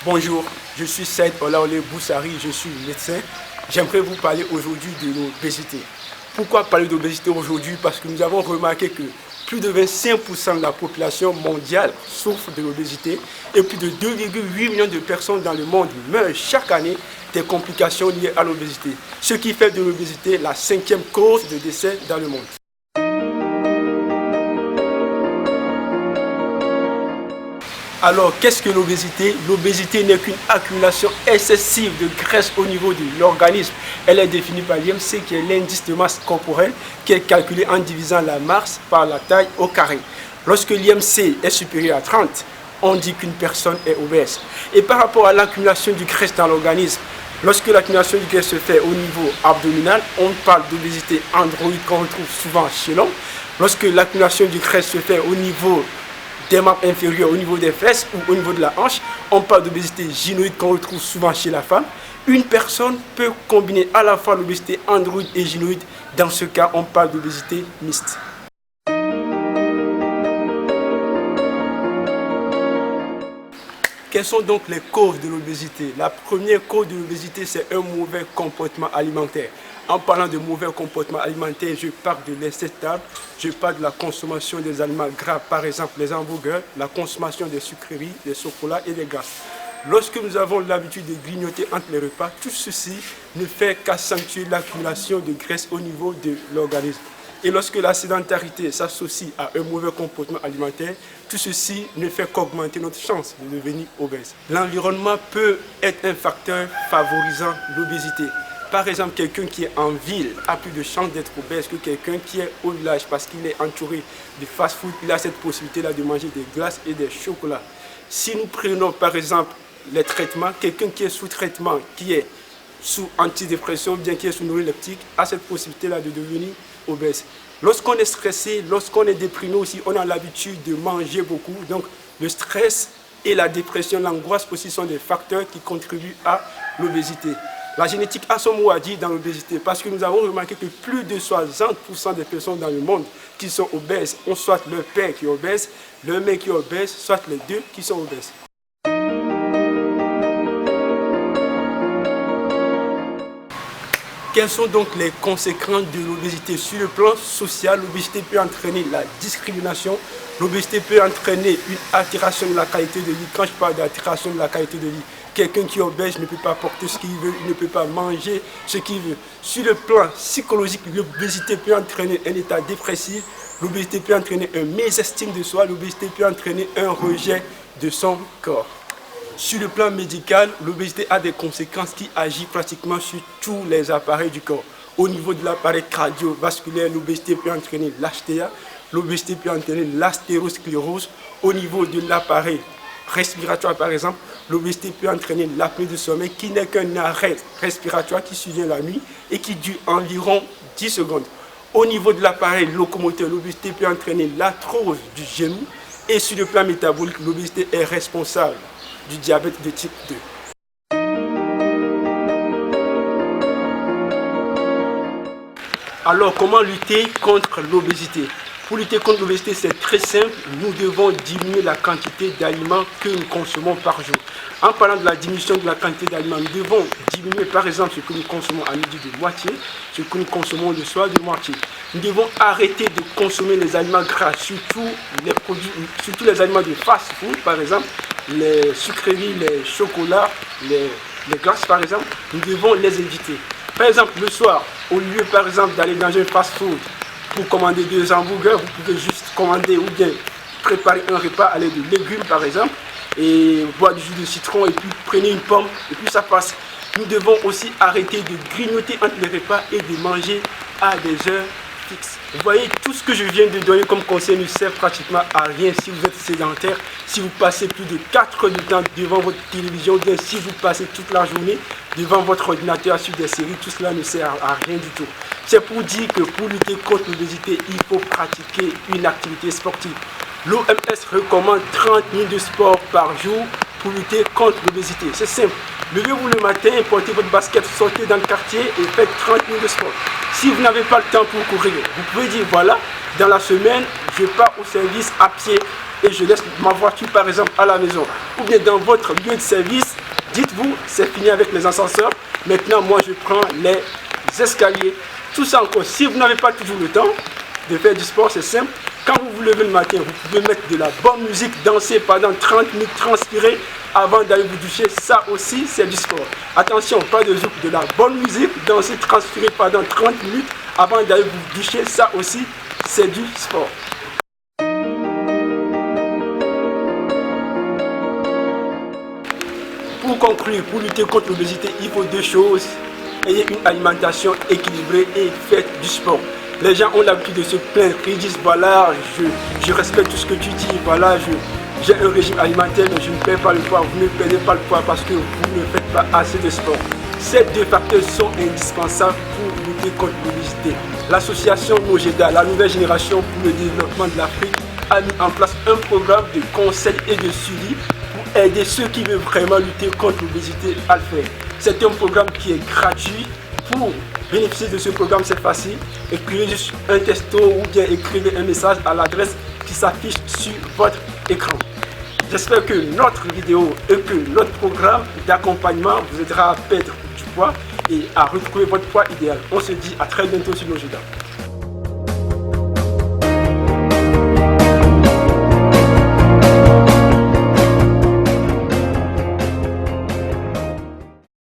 Bonjour, je suis Saïd Olaole Boussari, je suis médecin. J'aimerais vous parler aujourd'hui de l'obésité. Pourquoi parler d'obésité aujourd'hui? Parce que nous avons remarqué que plus de 25% de la population mondiale souffre de l'obésité et plus de 2,8 millions de personnes dans le monde meurent chaque année des complications liées à l'obésité. Ce qui fait de l'obésité la 5e cause de décès dans le monde. Alors, qu'est-ce que l'obésité? L'obésité n'est qu'une accumulation excessive de graisse au niveau de l'organisme. Elle est définie par l'IMC, qui est l'indice de masse corporelle, qui est calculé en divisant la masse par la taille au carré. Lorsque l'IMC est supérieur à 30, on dit qu'une personne est obèse. Et par rapport à l'accumulation de graisse dans l'organisme, lorsque l'accumulation de graisse se fait au niveau abdominal, on parle d'obésité androïde qu'on retrouve souvent chez l'homme. Lorsque l'accumulation de graisse se fait au niveau des membres inférieurs, au niveau des fesses ou au niveau de la hanche, on parle d'obésité gynoïde qu'on retrouve souvent chez la femme. Une personne peut combiner à la fois l'obésité androïde et gynoïde. Dans ce cas, on parle d'obésité mixte. Quelles sont donc les causes de l'obésité? La première cause de l'obésité, c'est un mauvais comportement alimentaire. En parlant de mauvais comportement alimentaire, je parle de l'excès de table, je parle de la consommation des aliments gras, par exemple les hamburgers, la consommation des sucreries, des chocolats et des glaces. Lorsque nous avons l'habitude de grignoter entre les repas, tout ceci ne fait qu'accentuer l'accumulation de graisse au niveau de l'organisme. Et lorsque la sédentarité s'associe à un mauvais comportement alimentaire, tout ceci ne fait qu'augmenter notre chance de devenir obèse. L'environnement peut être un facteur favorisant l'obésité. Par exemple, quelqu'un qui est en ville a plus de chances d'être obèse que quelqu'un qui est au village parce qu'il est entouré de fast-food. Il a cette possibilité-là de manger des glaces et des chocolats. Si nous prenons par exemple les traitements, quelqu'un qui est sous traitement, qui est sous antidépresseur ou bien qui est sous neuroleptique, a cette possibilité-là de devenir obèse. Lorsqu'on est stressé, lorsqu'on est déprimé aussi, on a l'habitude de manger beaucoup. Donc le stress et la dépression, l'angoisse aussi sont des facteurs qui contribuent à l'obésité. La génétique a son mot à dire dans l'obésité parce que nous avons remarqué que plus de 60% des personnes dans le monde qui sont obèses ont soit leur père qui est obèse, leur mère qui est obèse, soit les deux qui sont obèses. Quelles sont donc les conséquences de l'obésité? Sur le plan social, l'obésité peut entraîner la discrimination, l'obésité peut entraîner une altération de la qualité de vie. Quand je parle d'altération de la qualité de vie, quelqu'un qui est obèse ne peut pas porter ce qu'il veut, il ne peut pas manger ce qu'il veut. Sur le plan psychologique, l'obésité peut entraîner un état dépressif, l'obésité peut entraîner un mésestime de soi, l'obésité peut entraîner un rejet de son corps. Sur le plan médical, l'obésité a des conséquences qui agissent pratiquement sur tous les appareils du corps. Au niveau de l'appareil cardiovasculaire, l'obésité peut entraîner l'HTA, l'obésité peut entraîner l'astérosclérose. Au niveau de l'appareil respiratoire, par exemple, l'obésité peut entraîner l'apnée du sommeil, qui n'est qu'un arrêt respiratoire qui survient la nuit et qui dure environ 10 secondes. Au niveau de l'appareil locomoteur, l'obésité peut entraîner l'arthrose du genou. Et sur le plan métabolique, l'obésité est responsable du diabète de type 2. Alors, comment lutter contre l'obésité? Pour lutter contre l'obésité, c'est très simple. Nous devons diminuer la quantité d'aliments que nous consommons par jour. En parlant de la diminution de la quantité d'aliments, nous devons diminuer par exemple ce que nous consommons à midi de moitié, ce que nous consommons le soir de moitié. Nous devons arrêter de consommer les aliments gras, surtout les aliments de fast-food, par exemple, les sucreries, les chocolats, les glaces par exemple. Nous devons les éviter. Par exemple, le soir, au lieu par exemple d'aller dans un fast-food pour commander 2 hamburgers, vous pouvez juste commander ou bien préparer un repas à l'aide de légumes par exemple et boire du jus de citron et puis prenez une pomme et puis ça passe. Nous devons aussi arrêter de grignoter entre les repas et de manger à des heures fixes. Vous voyez, tout ce que je viens de donner comme conseil ne sert pratiquement à rien si vous êtes sédentaire, si vous passez plus de 4 heures de temps devant votre télévision, ou bien si vous passez toute la journée devant votre ordinateur sur des séries, tout cela ne sert à rien du tout. C'est pour dire que pour lutter contre l'obésité, il faut pratiquer une activité sportive. L'OMS recommande 30 minutes de sport par jour pour lutter contre l'obésité. C'est simple. Levez-vous le matin, portez votre basket, sortez dans le quartier et faites 30 minutes de sport. Si vous n'avez pas le temps pour courir, vous pouvez dire voilà, dans la semaine, je pars au service à pied et je laisse ma voiture par exemple à la maison ou bien dans votre lieu de service, dites-vous, c'est fini avec les ascenseurs, maintenant moi je prends les escaliers. Tout ça encore, si vous n'avez pas toujours le temps de faire du sport, c'est simple. Quand vous vous levez le matin, vous pouvez mettre de la bonne musique, danser pendant 30 minutes, transpirer avant d'aller vous doucher. Ça aussi, c'est du sport. Attention, pas de zouk, de la bonne musique, danser, transpirer pendant 30 minutes avant d'aller vous doucher. Ça aussi, c'est du sport. Pour conclure, pour lutter contre l'obésité, il faut deux choses. Ayez une alimentation équilibrée et faites du sport. Les gens ont l'habitude de se plaindre. Ils disent voilà, je respecte tout ce que tu dis. Voilà, j'ai un régime alimentaire, mais je ne perds pas le poids. Vous ne perdez pas le poids parce que vous ne faites pas assez de sport. Ces deux facteurs sont indispensables pour lutter contre l'obésité. L'association Mojeda, la nouvelle génération pour le développement de l'Afrique, a mis en place un programme de conseils et de suivi pour aider ceux qui veulent vraiment lutter contre l'obésité à le faire. C'est un programme qui est gratuit. Pour bénéficier de ce programme, c'est facile. Écrivez juste un texto ou bien écrivez un message à l'adresse qui s'affiche sur votre écran. J'espère que notre vidéo et que notre programme d'accompagnement vous aidera à perdre du poids et à retrouver votre poids idéal. On se dit à très bientôt sur Mojeda.